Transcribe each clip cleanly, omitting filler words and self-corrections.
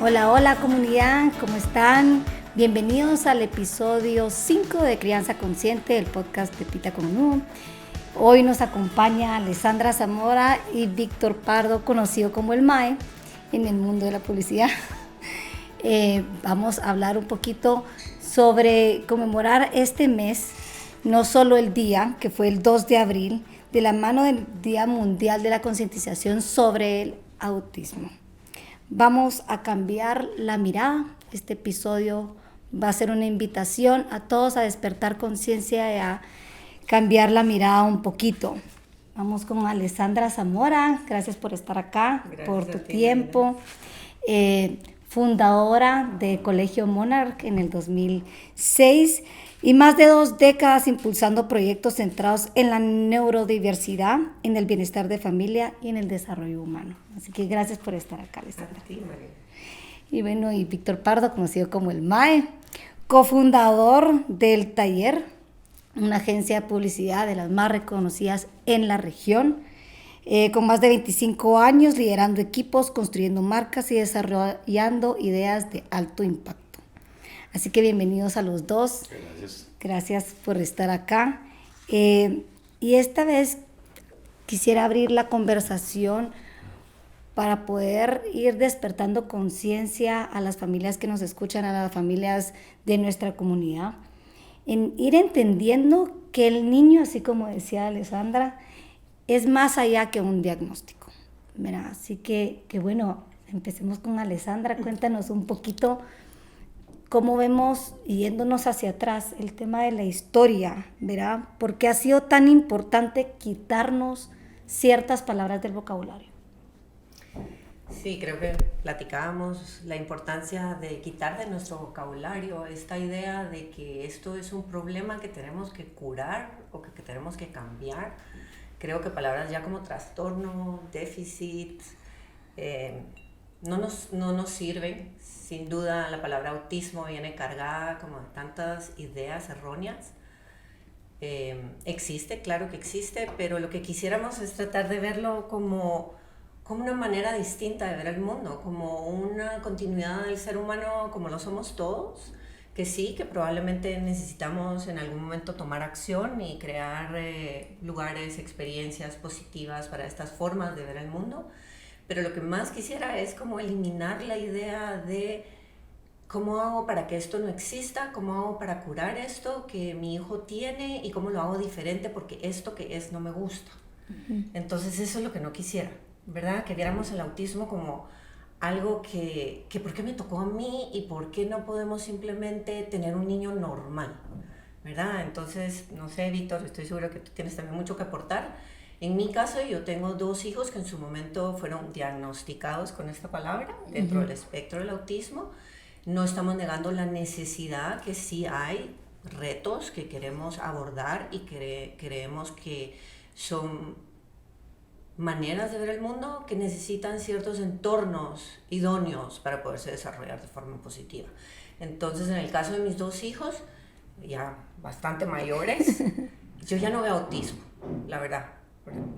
Hola, hola comunidad, ¿cómo están? Bienvenidos al episodio 5 de Crianza Consciente, el podcast de Pita con Nu. Hoy nos acompaña Alessandra Zamora y Víctor Pardo, conocido como el MAE en el mundo de la publicidad. Vamos a hablar un poquito sobre conmemorar este mes, no solo el día, que fue el 2 de abril, de la mano del Día Mundial de la Concientización sobre el Autismo. Vamos a cambiar la mirada. Este episodio va a ser una invitación a todos a despertar conciencia y a cambiar la mirada un poquito. Vamos con Alessandra Zamora. Gracias por estar acá, gracias por tu tiempo. Fundadora de Colegio Monarch en el 2006 y más de 2 décadas impulsando proyectos centrados en la neurodiversidad, en el bienestar de familia y en el desarrollo humano. Así que gracias por estar acá, Alessandra. A ti, María. Y bueno, y Víctor Pardo, conocido como el MAE, cofundador del Taller, una agencia de publicidad de las más reconocidas en la región, con más de 25 años liderando equipos, construyendo marcas y desarrollando ideas de alto impacto. Así que bienvenidos a los dos. Gracias. Gracias por estar acá. Y esta vez quisiera abrir la conversación para poder ir despertando conciencia a las familias que nos escuchan, a las familias de nuestra comunidad, en ir entendiendo que el niño, así como decía Alessandra, es más allá que un diagnóstico. Mira, así que bueno, empecemos con Alessandra. Cuéntanos un poquito cómo vemos, yéndonos hacia atrás, el tema de la historia, ¿verdad? ¿Por qué ha sido tan importante quitarnos ciertas palabras del vocabulario? Sí, creo que platicábamos la importancia de quitar de nuestro vocabulario esta idea de que esto es un problema que tenemos que curar o que tenemos que cambiar. Creo que palabras ya como trastorno, déficit, no nos sirven. Sin duda la palabra autismo viene cargada como de tantas ideas erróneas. Existe, claro que existe, pero lo que quisiéramos es tratar de verlo como una manera distinta de ver el mundo, como una continuidad del ser humano como lo somos todos, que sí, que probablemente necesitamos en algún momento tomar acción y crear lugares, experiencias positivas para estas formas de ver el mundo, pero lo que más quisiera es como eliminar la idea de cómo hago para que esto no exista, cómo hago para curar esto que mi hijo tiene y cómo lo hago diferente porque esto que es no me gusta. Uh-huh. Entonces eso es lo que no quisiera, ¿verdad? Que viéramos el autismo como algo que ¿por qué me tocó a mí y por qué no podemos simplemente tener un niño normal? ¿Verdad? Entonces, no sé, Víctor, estoy segura que tú tienes también mucho que aportar. En mi caso, yo tengo 2 hijos que en su momento fueron diagnosticados con esta palabra dentro del espectro del autismo. No estamos negando la necesidad que sí hay retos que queremos abordar y creemos que son maneras de ver el mundo que necesitan ciertos entornos idóneos para poderse desarrollar de forma positiva. Entonces, en el caso de mis 2 hijos, ya bastante mayores, yo ya no veo autismo, la verdad.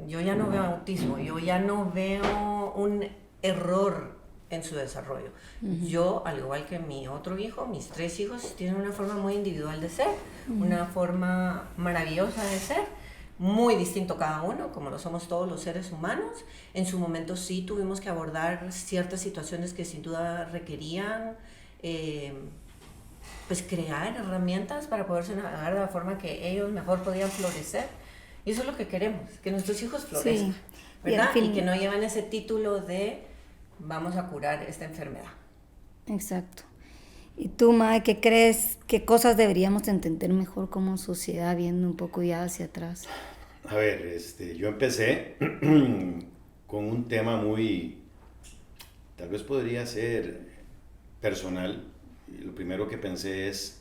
Yo ya no veo autismo, yo ya no veo un error en su desarrollo. Uh-huh. Yo, al igual que mi otro hijo, mis 3 hijos tienen una forma muy individual de ser, uh-huh, una forma maravillosa de ser, muy distinto cada uno, como lo somos todos los seres humanos. En su momento sí tuvimos que abordar ciertas situaciones que sin duda requerían pues crear herramientas para poderse navegar de la forma que ellos mejor podían florecer. Y eso es lo que queremos, que nuestros hijos florezcan, sí, ¿verdad? Y que no lleven ese título de vamos a curar esta enfermedad. Exacto. ¿Y tú, Mae, qué crees? ¿Qué cosas deberíamos entender mejor como sociedad viendo un poco ya hacia atrás? A ver, yo empecé con un tema muy, tal vez podría ser personal. Y lo primero que pensé es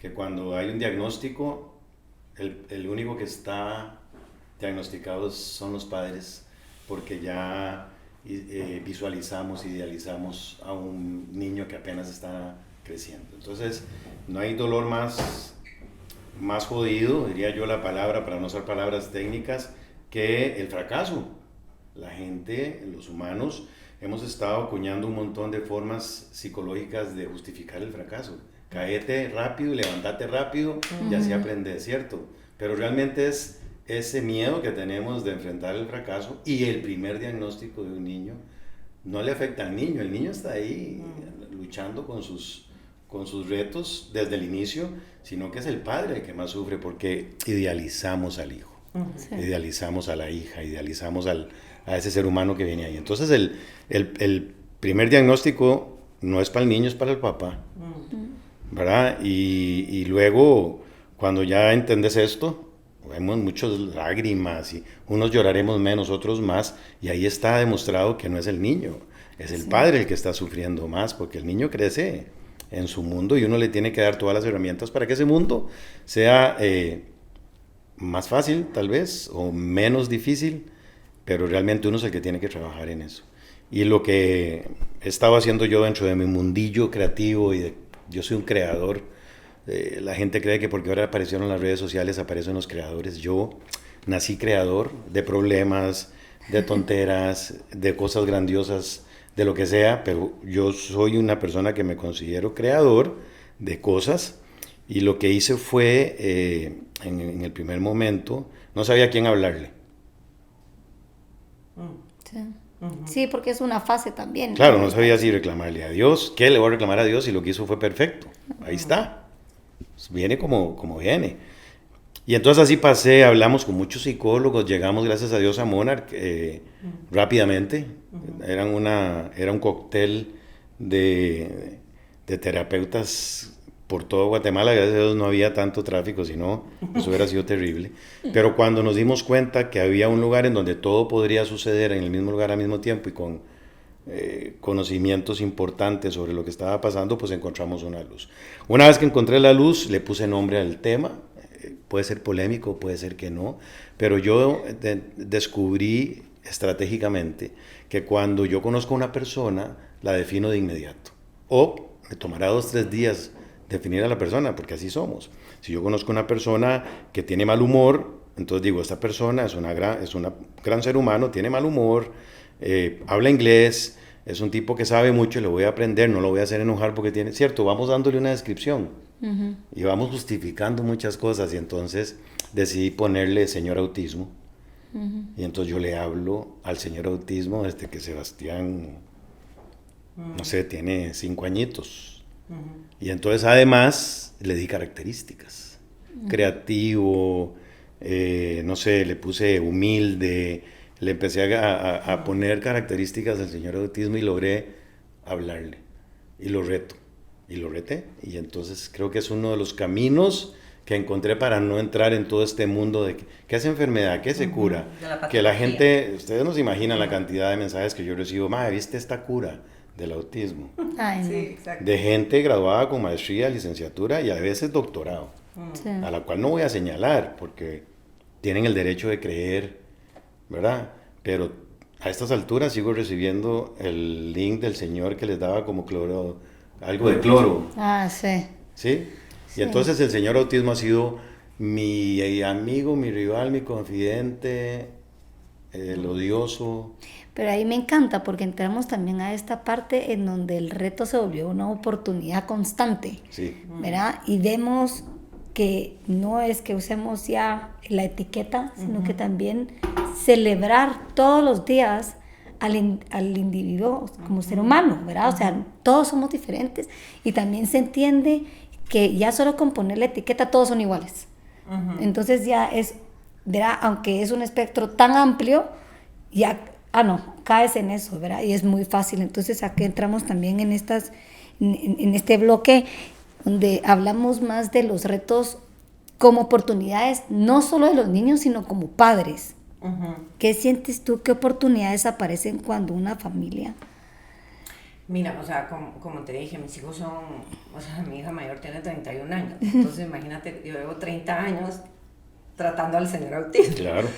que cuando hay un diagnóstico, el único que está diagnosticado son los padres, porque ya visualizamos, idealizamos a un niño que apenas está creciendo. Entonces, no hay dolor más jodido, diría yo la palabra, para no usar palabras técnicas, que el fracaso. La gente, los humanos, hemos estado acuñando un montón de formas psicológicas de justificar el fracaso. Caete rápido y levantate rápido y así aprendes, ¿cierto? Pero realmente es ese miedo que tenemos de enfrentar el fracaso, y el primer diagnóstico de un niño no le afecta al niño. El niño está ahí luchando con sus retos desde el inicio, sino que es el padre el que más sufre, porque idealizamos al hijo, idealizamos a la hija, idealizamos a ese ser humano que viene ahí. Entonces el primer diagnóstico no es para el niño, es para el papá, ¿verdad? Y luego, cuando ya entendés esto, vemos muchas lágrimas y unos lloraremos menos, otros más, y ahí está demostrado que no es el niño, es el padre el que está sufriendo más, porque el niño crece en su mundo y uno le tiene que dar todas las herramientas para que ese mundo sea más fácil tal vez o menos difícil, pero realmente uno es el que tiene que trabajar en eso. Y lo que he estado haciendo yo dentro de mi mundillo creativo, yo soy un creador. La gente cree que porque ahora aparecieron las redes sociales aparecen los creadores. Yo nací creador de problemas, de tonteras, de cosas grandiosas, de lo que sea, pero yo soy una persona que me considero creador de cosas, y lo que hice fue, en el primer momento, no sabía a quién hablarle. Sí. Sí, porque es una fase también. Claro, no sabía si reclamarle a Dios. ¿Qué le voy a reclamar a Dios si lo que hizo fue perfecto? Ahí está. Viene como viene. Y entonces así pasé, hablamos con muchos psicólogos, llegamos gracias a Dios a Monarch rápidamente. Era un cóctel de terapeutas por todo Guatemala. Gracias a Dios no había tanto tráfico, si no, eso hubiera sido terrible. Pero cuando nos dimos cuenta que había un lugar en donde todo podría suceder en el mismo lugar al mismo tiempo y con conocimientos importantes sobre lo que estaba pasando, pues encontramos una luz. Una vez que encontré la luz, le puse nombre al tema. Puede ser polémico, puede ser que no, pero yo descubrí estratégicamente que cuando yo conozco a una persona, la defino de inmediato. O me tomará 2 o 3 días definir a la persona, porque así somos. Si yo conozco a una persona que tiene mal humor, entonces digo, esta persona es un gran ser humano, tiene mal humor, habla inglés, es un tipo que sabe mucho, le voy a aprender, no lo voy a hacer enojar porque tiene, cierto, vamos dándole una descripción y vamos justificando muchas cosas, y entonces decidí ponerle señor autismo, y entonces yo le hablo al señor autismo desde que Sebastián, no sé, tiene 5 añitos, y entonces además le di características, creativo, no sé, le puse humilde, le empecé a poner características del señor autismo y logré hablarle. Y lo reté. Y entonces creo que es uno de los caminos que encontré para no entrar en todo este mundo de qué es enfermedad, qué se cura. Que la gente, ustedes no se imaginan la cantidad de mensajes que yo recibo. Madre, ¿viste esta cura del autismo? Ay, no. Sí, exacto. De gente graduada con maestría, licenciatura y a veces doctorado. Sí. A la cual no voy a señalar porque tienen el derecho de creer, ¿verdad? Pero a estas alturas sigo recibiendo el link del señor que les daba como cloro, algo de cloro. Ah, sí. ¿Sí? Sí. Y entonces el señor autismo ha sido mi amigo, mi rival, mi confidente, el odioso. Pero ahí me encanta porque entramos también a esta parte en donde el reto se volvió una oportunidad constante, Sí. ¿verdad? Y vemos que no es que usemos ya la etiqueta, sino que también celebrar todos los días al individuo como ser humano, ¿verdad? O sea, todos somos diferentes y también se entiende que ya solo con poner la etiqueta todos son iguales. Entonces ya es, ¿verdad? Aunque es un espectro tan amplio, ya, caes en eso, ¿verdad? Y es muy fácil. Entonces aquí entramos también en este bloque donde hablamos más de los retos como oportunidades, no solo de los niños, sino como padres. ¿Qué sientes tú? ¿Qué oportunidades aparecen cuando una familia? Mira, o sea, como te dije, mis hijos son, o sea, mi hija mayor tiene 31 años, entonces imagínate, yo llevo 30 años tratando al señor autismo. Claro.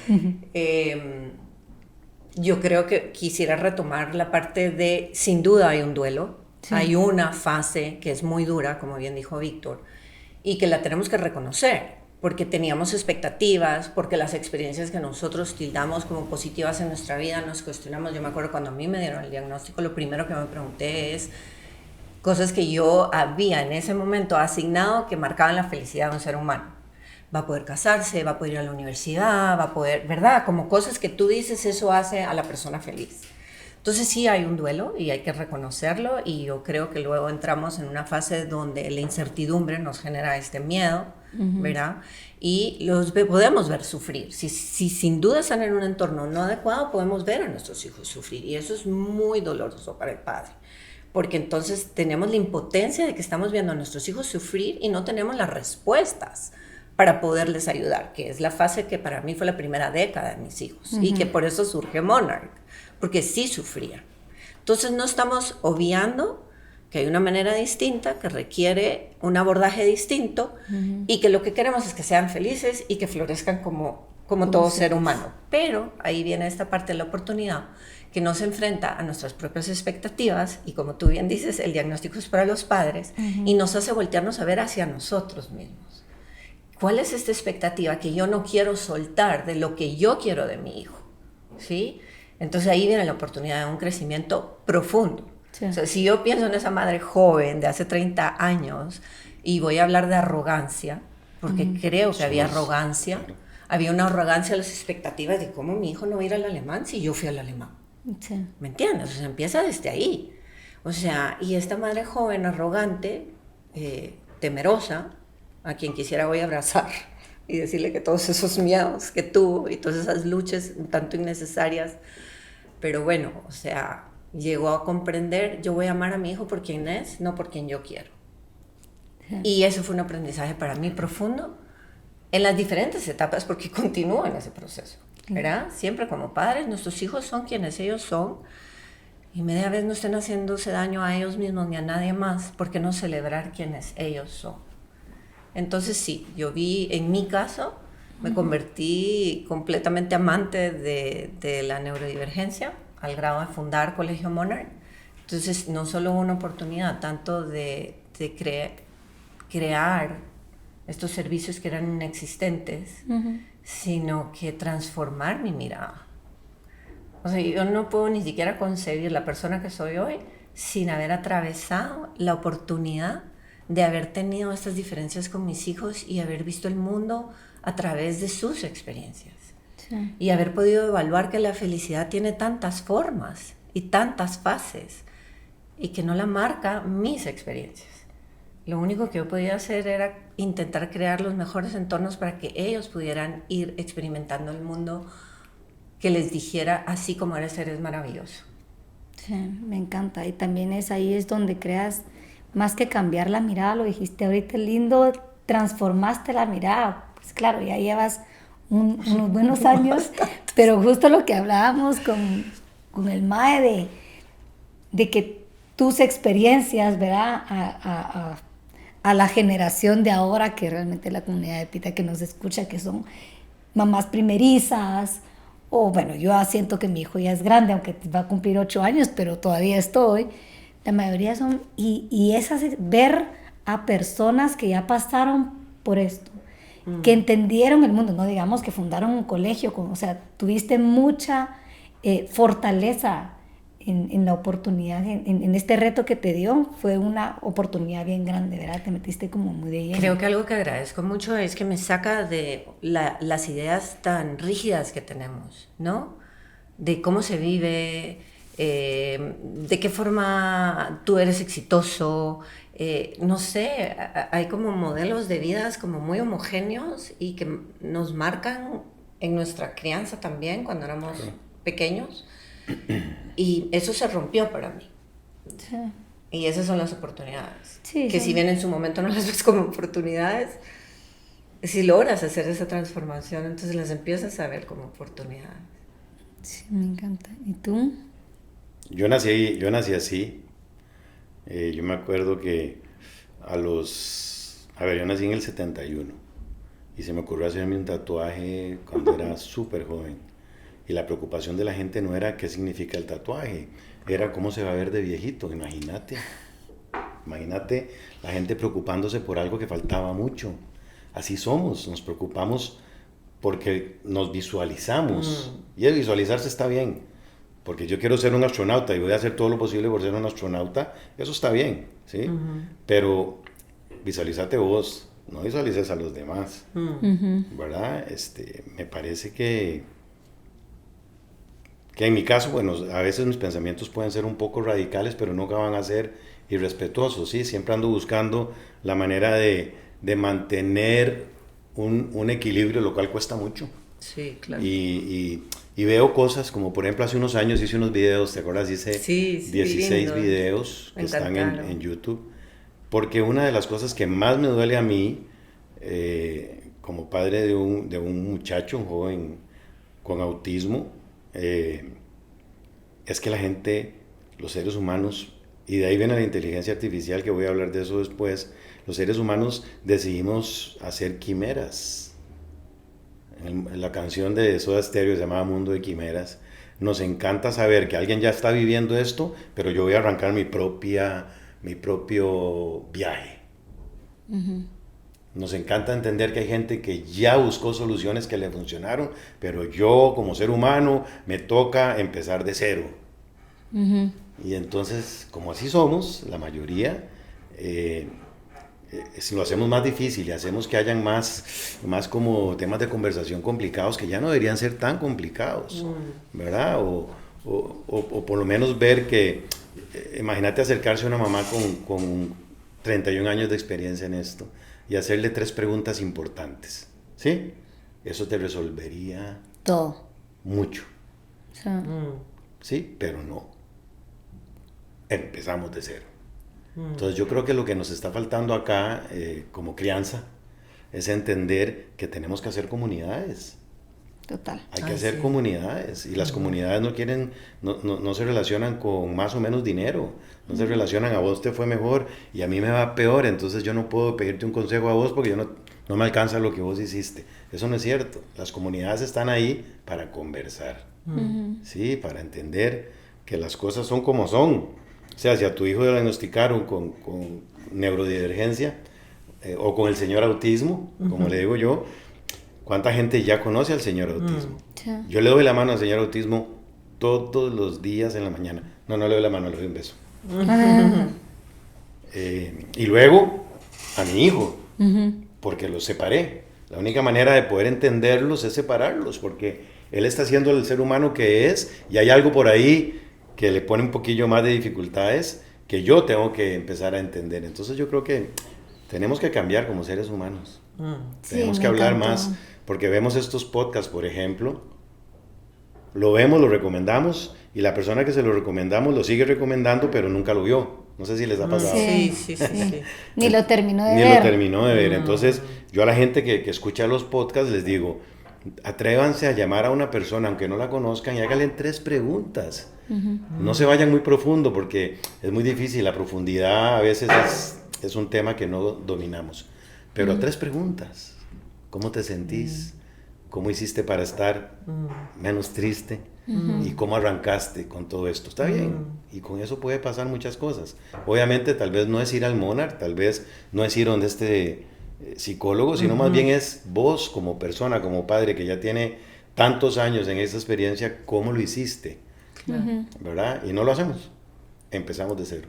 Yo creo que quisiera retomar la parte de, sin duda hay un duelo, sí. Hay una fase que es muy dura, como bien dijo Víctor, y que la tenemos que reconocer. porque teníamos expectativas, porque las experiencias que nosotros tildamos como positivas en nuestra vida nos cuestionamos. Yo me acuerdo cuando a mí me dieron el diagnóstico, lo primero que me pregunté es cosas que yo había en ese momento asignado que marcaban la felicidad de un ser humano. Va a poder casarse, va a poder ir a la universidad, va a poder, ¿verdad? Como cosas que tú dices, eso hace a la persona feliz. Entonces sí hay un duelo y hay que reconocerlo, y yo creo que luego entramos en una fase donde la incertidumbre nos genera este miedo, ¿verdad? Y podemos ver sufrir. Si sin duda están en un entorno no adecuado, podemos ver a nuestros hijos sufrir, y eso es muy doloroso para el padre, porque entonces tenemos la impotencia de que estamos viendo a nuestros hijos sufrir y no tenemos las respuestas para poderles ayudar, que es la fase que para mí fue la primera década de mis hijos, y que por eso surge Monarch, porque sí sufría. Entonces no estamos obviando que hay una manera distinta, que requiere un abordaje distinto, y que lo que queremos es que sean felices y que florezcan como todo ser humano. Pero ahí viene esta parte de la oportunidad, que nos enfrenta a nuestras propias expectativas, y como tú bien dices, el diagnóstico es para los padres, y nos hace voltearnos a ver hacia nosotros mismos. ¿Cuál es esta expectativa que yo no quiero soltar de lo que yo quiero de mi hijo? ¿Sí? Entonces ahí viene la oportunidad de un crecimiento profundo. Sí. O sea, si yo pienso en esa madre joven de hace 30 años, y voy a hablar de arrogancia, porque creo que había arrogancia, había una arrogancia a las expectativas de cómo mi hijo no va a ir al alemán si yo fui al alemán. Sí. ¿Me entiendes? O sea, empieza desde ahí. O sea, y esta madre joven, arrogante, temerosa, a quien quisiera hoy abrazar y decirle que todos esos miedos que tuvo y todas esas luchas un tanto innecesarias, pero bueno, o sea, llegó a comprender, yo voy a amar a mi hijo por quien es, no por quien yo quiero. Sí. Y eso fue un aprendizaje para mí profundo en las diferentes etapas, porque continúo en ese proceso, ¿verdad? Siempre como padres, nuestros hijos son quienes ellos son, y media vez no estén haciéndose daño a ellos mismos ni a nadie más, ¿por qué no celebrar quienes ellos son? Entonces sí, yo vi, en mi caso, me convertí completamente amante de la neurodivergencia, al grado de fundar Colegio Monarch. Entonces no solo una oportunidad tanto de crear estos servicios que eran inexistentes, sino que transformar mi mirada. O sea, yo no puedo ni siquiera concebir la persona que soy hoy sin haber atravesado la oportunidad de haber tenido estas diferencias con mis hijos y haber visto el mundo a través de sus experiencias. Sí. Y haber podido evaluar que la felicidad tiene tantas formas y tantas fases, y que no la marca mis experiencias. Lo único que yo podía hacer era intentar crear los mejores entornos para que ellos pudieran ir experimentando el mundo que les dijera así como eres maravilloso. Sí, me encanta. Y también ahí es donde creas, más que cambiar la mirada, lo dijiste ahorita lindo, transformaste la mirada. Pues claro, ya llevas unos buenos años, pero justo lo que hablábamos con el MAE de que tus experiencias, ¿verdad? A la generación de ahora, que realmente la comunidad de Pita que nos escucha, que son mamás primerizas, o bueno, yo siento que mi hijo ya es grande, aunque va a cumplir 8 años, pero todavía estoy. La mayoría son, y esas, ver a personas que ya pasaron por esto, que entendieron el mundo, no digamos que fundaron un colegio, o sea, tuviste mucha fortaleza en la oportunidad, en este reto que te dio, fue una oportunidad bien grande, ¿verdad? Te metiste como muy de lleno. Creo que algo que agradezco mucho es que me saca de las ideas tan rígidas que tenemos, ¿no? De cómo se vive, de qué forma tú eres exitoso, no sé, hay como modelos de vidas como muy homogéneos y que nos marcan en nuestra crianza también cuando éramos pequeños, y eso se rompió para mí. Sí. Y esas son las oportunidades, sí, que si bien en su momento no las ves como oportunidades, si logras hacer esa transformación, entonces las empiezas a ver como oportunidades. Sí, me encanta. ¿Y tú? Yo nací así. Yo me acuerdo que yo nací en el 71 y se me ocurrió hacerme un tatuaje cuando era súper joven. Y la preocupación de la gente no era qué significa el tatuaje, era cómo se va a ver de viejito. Imagínate la gente preocupándose por algo que faltaba mucho. así somos, nos preocupamos porque nos visualizamos. Y el visualizarse está bien, porque yo quiero ser un astronauta y voy a hacer todo lo posible por ser un astronauta, eso está bien, ¿sí? Pero visualizate vos, no visualices a los demás, ¿verdad? Me parece que en mi caso, bueno, a veces mis pensamientos pueden ser un poco radicales, pero nunca van a ser irrespetuosos, ¿sí? Siempre ando buscando la manera de mantener un equilibrio, lo cual cuesta mucho. Sí, claro. Y veo cosas, como por ejemplo hace unos años hice unos videos, ¿te acuerdas? Hice 16 videos que están en YouTube, porque una de las cosas que más me duele a mí, como padre de un muchacho, un joven con autismo, es que la gente, los seres humanos, y de ahí viene la inteligencia artificial, que voy a hablar de eso después, los seres humanos decidimos hacer quimeras. En la canción de Soda Stereo se llamaba Mundo de Quimeras. Nos encanta saber que alguien ya está viviendo esto, pero yo voy a arrancar mi propio viaje. Nos encanta entender que hay gente que ya buscó soluciones que le funcionaron, pero yo como ser humano me toca empezar de cero. Y entonces, como así somos, la mayoría, si lo hacemos más difícil y hacemos que hayan más como temas de conversación complicados que ya no deberían ser tan complicados, ¿verdad? O por lo menos ver que, imagínate acercarse a una mamá con 31 años de experiencia en esto y hacerle 3 preguntas importantes, ¿sí? Eso te resolvería todo. Mucho. Sí. Sí, pero no. Empezamos de cero. Entonces yo creo que lo que nos está faltando acá, como crianza, es entender que tenemos que hacer comunidades. Total. Hay que hacer comunidades, y las comunidades no se relacionan con más o menos dinero, no se relacionan a vos te fue mejor y a mí me va peor, entonces yo no puedo pedirte un consejo a vos porque yo no me alcanza lo que vos hiciste. Eso no es cierto. Las comunidades están ahí para conversar, ¿sí? Para entender que las cosas son como son. O sea, si a tu hijo le diagnosticaron con neurodivergencia o con el señor autismo, como le digo yo, ¿cuánta gente ya conoce al señor autismo? Sí. Yo le doy la mano al señor autismo todos los días en la mañana. No le doy la mano, le doy un beso. Y luego a mi hijo, porque los separé. La única manera de poder entenderlos es separarlos, porque él está siendo el ser humano que es, y hay algo por ahí que le pone un poquillo más de dificultades que yo tengo que empezar a entender. Entonces yo creo que tenemos que cambiar como seres humanos. Tenemos que hablar más, porque vemos estos podcasts, por ejemplo, lo vemos, lo recomendamos, y la persona que se lo recomendamos lo sigue recomendando, pero nunca lo vio. No sé si les ha pasado. Sí. Ni lo terminó de Ni ver. lo terminó de ver. Entonces, yo a la gente que escucha los podcasts les digo, atrévanse a llamar a una persona, aunque no la conozcan, y háganle 3 preguntas. No se vayan muy profundo, porque es muy difícil. La profundidad a veces es un tema que no dominamos. Pero 3 preguntas. ¿Cómo te sentís? ¿Cómo hiciste para estar menos triste? ¿Y cómo arrancaste con todo esto? Está bien. Y con eso puede pasar muchas cosas. Obviamente, tal vez no es ir al Monarch, tal vez no es ir donde este psicólogo, sino más bien es vos como persona, como padre, que ya tiene tantos años en esa experiencia, ¿cómo lo hiciste? ¿Verdad? Y no lo hacemos. Empezamos de cero.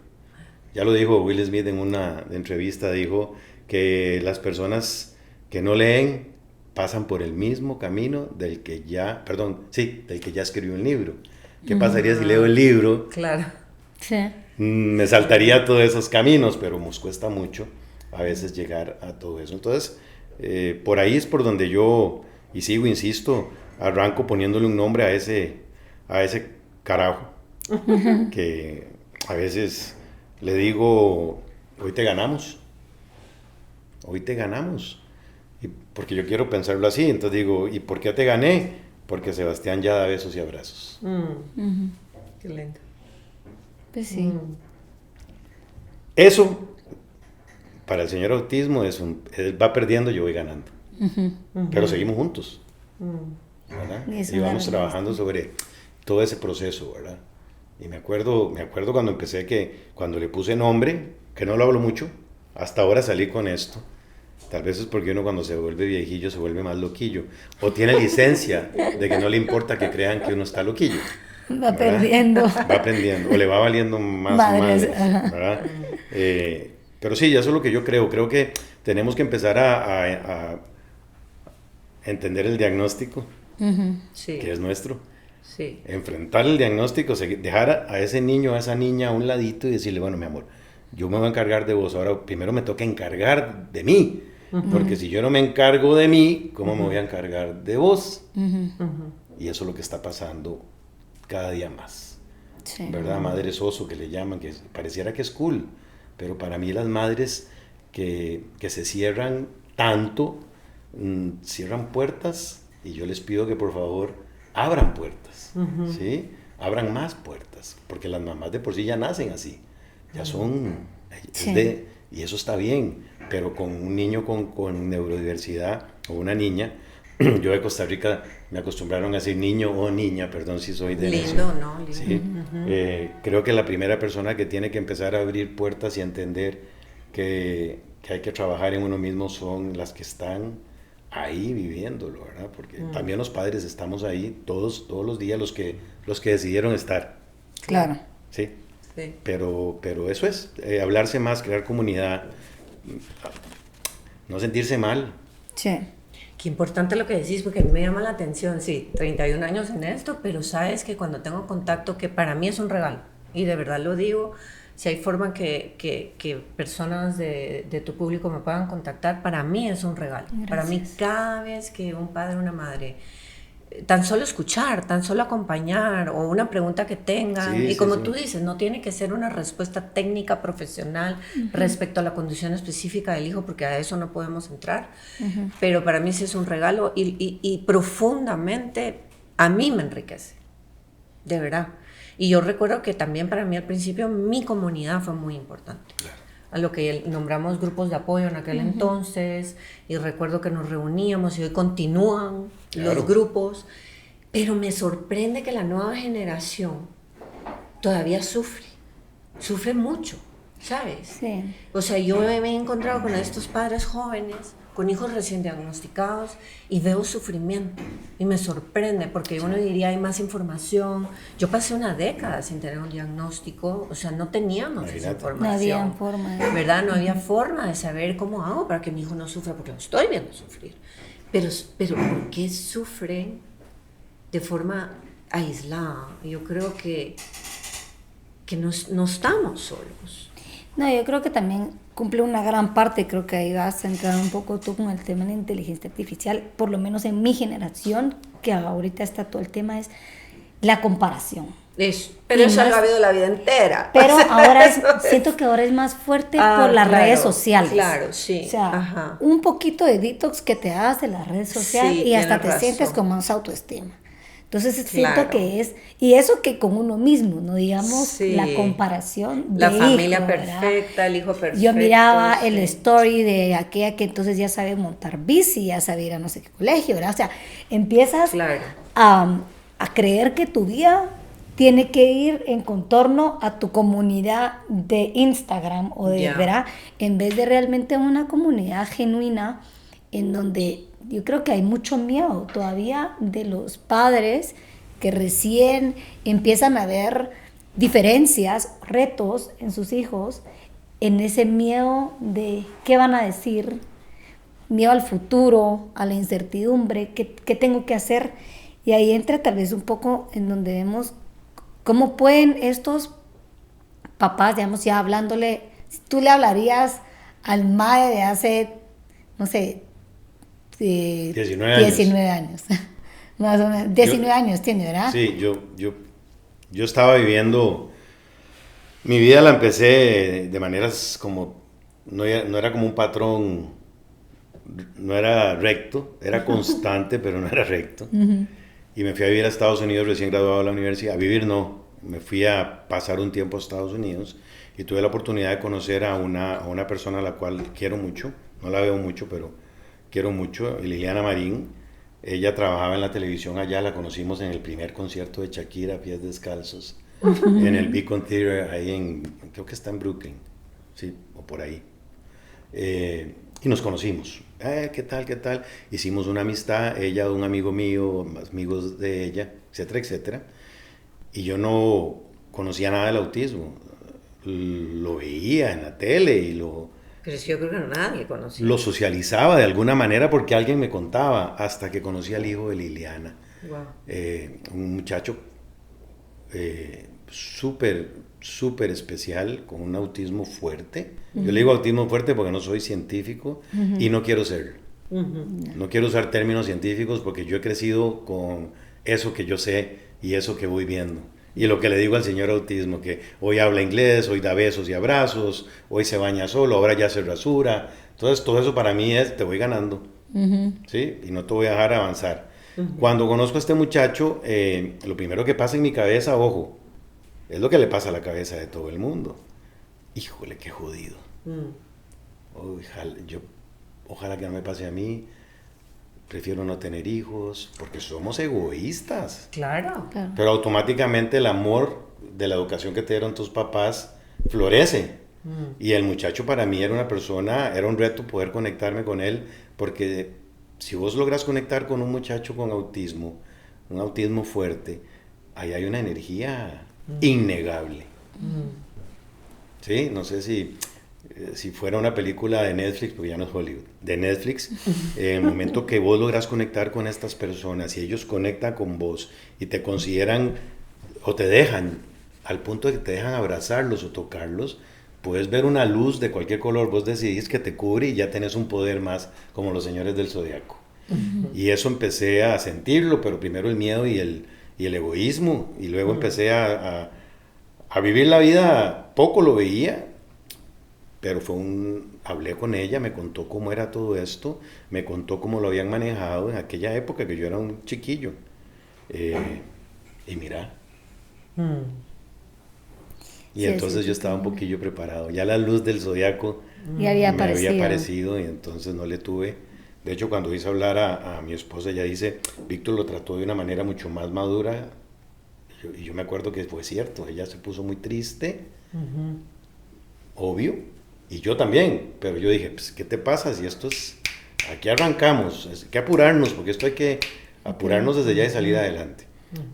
Ya lo dijo Will Smith en una entrevista, dijo que las personas que no leen pasan por el mismo camino del que ya escribió el libro. ¿Qué pasaría si leo el libro? Claro. Sí. Me saltaría todos esos caminos, pero nos cuesta mucho a veces llegar a todo eso. Entonces, por ahí es por donde yo, y sigo, insisto, arranco poniéndole un nombre a ese carajo, que a veces le digo, hoy te ganamos, y porque yo quiero pensarlo así. Entonces digo, ¿y por qué te gané? Porque Sebastián ya da besos y abrazos. Qué lindo. Pues sí. Eso, para el señor autismo, él va perdiendo, yo voy ganando. Pero seguimos juntos, ¿verdad? Y vamos trabajando sobre todo ese proceso, ¿verdad? Y me acuerdo cuando empecé, cuando le puse nombre, que no lo hablo mucho, hasta ahora salí con esto, Tal vez es porque uno cuando se vuelve viejillo se vuelve más loquillo. O tiene licencia de que no le importa que crean que uno está loquillo. Va perdiendo. Va aprendiendo. O le va valiendo más Madres, madres, ¿verdad? Pero sí, eso es lo que yo creo. Creo que tenemos que empezar a entender el diagnóstico, Sí. que es nuestro. Sí. Enfrentar el diagnóstico, dejar a ese niño, a esa niña a un ladito y decirle, bueno, mi amor, yo me voy a encargar de vos. Ahora primero me toca encargar de mí. Porque si yo no me encargo de mí, ¿cómo me voy a encargar de vos? Y eso es lo que está pasando cada día más. Sí. ¿Verdad? Madres oso que le llaman, que pareciera que es cool, pero para mí las madres que se cierran tanto, cierran puertas, y yo les pido que por favor abran puertas, ¿sí? Abran más puertas, porque las mamás de por sí ya nacen así, ya son, Sí. y eso está bien, pero con un niño con neurodiversidad o una niña, yo de Costa Rica me acostumbraron a decir niño o niña, perdón si soy de Lindo, ¿no? Lindo. Sí. Creo que la primera persona que tiene que empezar a abrir puertas y a entender que hay que trabajar en uno mismo son las que están ahí viviéndolo, ¿verdad? Porque también los padres estamos ahí todos los días, los que decidieron estar. Claro. Sí. Sí. Pero eso es, hablarse más, crear comunidad, no sentirse mal. Sí. Qué importante lo que decís, porque a mí me llama la atención, sí, 31 años en esto, pero sabes que cuando tengo contacto, que para mí es un regalo, y de verdad lo digo, si hay forma que personas de tu público me puedan contactar, para mí es un regalo. Gracias. Para mí cada vez que un padre o una madre, tan solo escuchar, tan solo acompañar, o una pregunta que tengan, Sí, y sí, como sí. tú dices, no tiene que ser una respuesta técnica, profesional, respecto a la condición específica del hijo, porque a eso no podemos entrar, pero para mí sí es un regalo, y profundamente a mí me enriquece, de verdad. Y yo recuerdo que también para mí al principio mi comunidad fue muy importante. Claro. A lo que nombramos grupos de apoyo en aquel entonces, y recuerdo que nos reuníamos y hoy continúan Claro. los grupos, pero me sorprende que la nueva generación todavía sufre mucho, ¿sabes? Sí. O sea, yo me he encontrado con estos padres jóvenes, con hijos recién diagnosticados, y veo sufrimiento, y me sorprende, porque uno diría hay más información. Yo pasé una década sin tener un diagnóstico, o sea, no teníamos esa Imagínate. información. No había forma de... ¿Verdad? No había forma de saber cómo hago para que mi hijo no sufra, porque lo estoy viendo sufrir. Pero ¿por qué sufren de forma aislada? Yo creo que no estamos solos. No, yo creo que también cumple una gran parte, creo que ahí vas a entrar un poco tú con el tema de la inteligencia artificial, por lo menos en mi generación, que ahorita está todo el tema, es la comparación. Pero Y eso más- lo ha habido la vida entera. Pero O sea, ahora eso siento que ahora es más fuerte Ah, por las claro, redes sociales. claro, sí, O sea, ajá. un poquito de detox que te das de las redes sociales Sí, y hasta te tienes sientes razón. con más autoestima. Entonces siento Claro. que es, y eso que con uno mismo, no digamos Sí. la comparación La de familia hijo, ¿verdad? perfecta, el hijo perfecto. Yo miraba sí. el story de aquella que entonces ya sabe montar bici, ya sabe ir a no sé qué colegio, ¿verdad? O sea, empiezas Claro. a creer que tu vida tiene que ir en contorno a tu comunidad de Instagram o de, Ya. ¿verdad? En vez de realmente una comunidad genuina en donde yo creo que hay mucho miedo todavía de los padres que recién empiezan a ver diferencias, retos en sus hijos, en ese miedo de qué van a decir, miedo al futuro, a la incertidumbre, qué tengo que hacer. Y ahí entra tal vez un poco en donde vemos cómo pueden estos papás, digamos, ya hablándole, si tú le hablarías al mae de hace, no sé, 19 años. 19 años. Más o menos, 19 años tiene, ¿verdad? Sí, yo estaba viviendo, mi vida la empecé de maneras como, no era como un patrón, no era recto, era constante, pero no era recto. Y me fui a vivir a Estados Unidos recién graduado de la universidad. A vivir no, me fui a pasar un tiempo a Estados Unidos y tuve la oportunidad de conocer a una persona a la cual quiero mucho, no la veo mucho, pero quiero mucho, Liliana Marín. Ella trabajaba en la televisión allá, la conocimos en el primer concierto de Shakira, Pies Descalzos, en el Beacon Theater, ahí creo que está en Brooklyn, sí, o por ahí. Y nos conocimos. ¿Qué tal, qué tal? Hicimos una amistad, ella, un amigo mío, más amigos de ella, etcétera, etcétera. Y yo no conocía nada del autismo. Lo veía en la tele y Pero sí, yo creo que nadie conocía. lo socializaba de alguna manera porque alguien me contaba, hasta que conocí al hijo de Liliana. Wow. Un muchacho súper, súper especial, con un autismo fuerte. Yo le digo autismo fuerte porque no soy científico y no quiero serlo. No quiero usar términos científicos porque yo he crecido con eso que yo sé y eso que voy viendo. Y lo que le digo al señor autismo, que hoy habla inglés, hoy da besos y abrazos, hoy se baña solo, ahora ya se rasura. Entonces todo eso para mí es, te voy ganando, ¿sí? Y no te voy a dejar avanzar. Cuando conozco a este muchacho, lo primero que pasa en mi cabeza, ojo, es lo que le pasa a la cabeza de todo el mundo. Híjole, qué jodido. Ojalá que no me pase a mí. Prefiero no tener hijos, porque somos egoístas. Claro. Pero automáticamente el amor de la educación que te dieron tus papás florece. Y el muchacho para mí era una persona, era un reto poder conectarme con él, porque si vos logras conectar con un muchacho con autismo, un autismo fuerte, ahí hay una energía innegable. ¿Sí? No sé si fuera una película de Netflix, porque ya no es Hollywood, de Netflix, en el momento que vos logras conectar con estas personas y ellos conectan con vos y te consideran o te dejan, al punto de que te dejan abrazarlos o tocarlos, puedes ver una luz de cualquier color, vos decidís que te cubre y ya tenés un poder más, como los señores del Zodiaco. Y eso empecé a sentirlo, pero primero el miedo y el egoísmo, y luego empecé a vivir la vida, poco lo veía, pero hablé con ella, me contó cómo era todo esto, me contó cómo lo habían manejado en aquella época que yo era un chiquillo. Y mira. Y Sí, entonces sí, yo estaba un poquillo preparado. Ya la luz del zodiaco Y había me había aparecido. aparecido y entonces no le tuve. De hecho, cuando hice hablar a mi esposa, ella dice, Víctor lo trató de una manera mucho más madura. Y yo me acuerdo que fue cierto, ella se puso muy triste, obvio, y yo también, pero yo dije, pues, ¿qué te pasa? Si esto es, aquí arrancamos, hay que apurarnos, porque esto hay que apurarnos desde ya y salir adelante.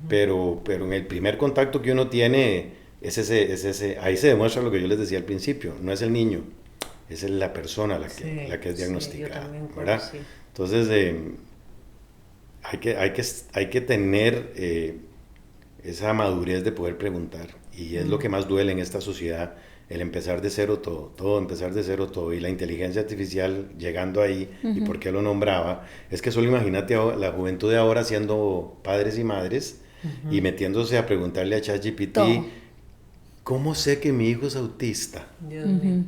Pero en el primer contacto que uno tiene, es ese, ahí se demuestra lo que yo les decía al principio, no es el niño, es la persona la que es diagnosticada, ¿verdad? Sí. Entonces, hay que tener esa madurez de poder preguntar, y es lo que más duele en esta sociedad, el empezar de cero empezar de cero todo, y la inteligencia artificial llegando ahí, y por qué lo nombraba, es que solo imagínate la juventud de ahora siendo padres y madres, y metiéndose a preguntarle a ChatGPT, ¿cómo sé que mi hijo es autista? Dios mío.